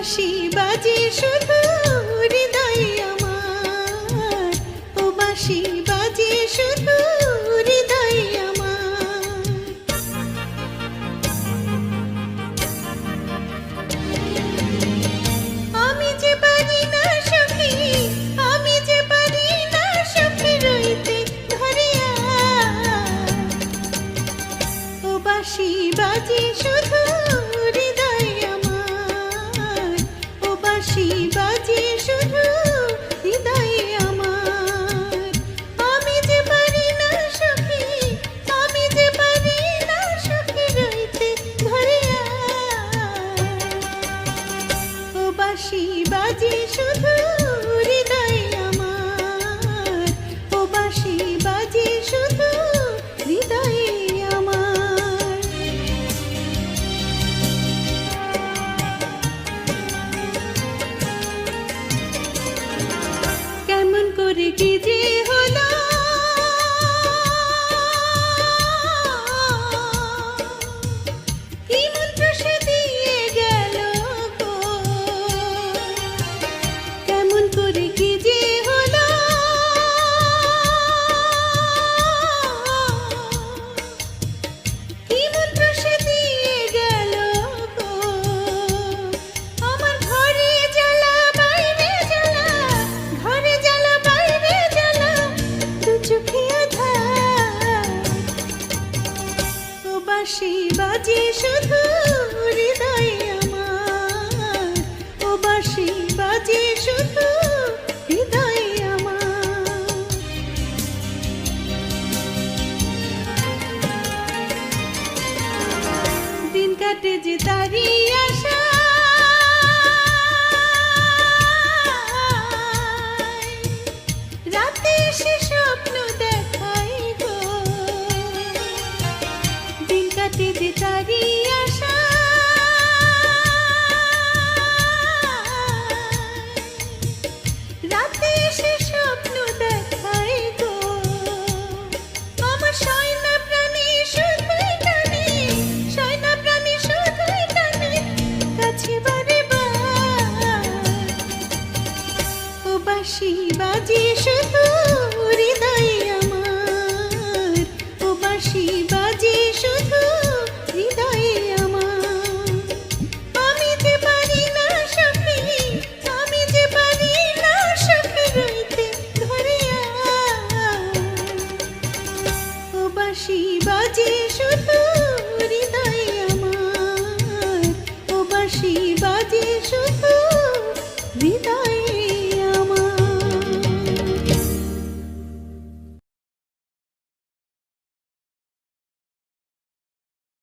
বাঁশি বাজে শুধু হৃদয়ে আমার, ও বাঁশি বাজে শুধু হৃদয়ে আমার। আমি যে পারি না সখী, আমি যে পারি না সখী রইতে ঘরে আয়, ও বাঁশি বাজে শুধু হৃদয়ে আমার, ও বাঁশি বাজে শুধু হৃদয়ে আমার। আমি যে পারি না সখী, আমি যে পারি না সখী রইতে ঘরে আয়, ও বাঁশি বাজে শুধু হৃদয়ে আমার, ও বাঁশি বাজে শুধু হৃদয়ে আমার। কেমন করে কি যে হলো, কি মন্ত্র সে দিয়ে গেল গো, কেমন করে কি যে হলো, কি মন্ত্র সে দিয়ে গেল গো। আমার ঘরে জ্বালা বাইরে জ্বালা, ঘরে জ্বালা বাইরে জ্বালা, দু চোখে আঁধার, ও বাঁশি বাজে শুধু হৃদয়ে আমার, ও বাঁশি বাজে শুধু হৃদয়ে আমার। দিন কাটে যে তারি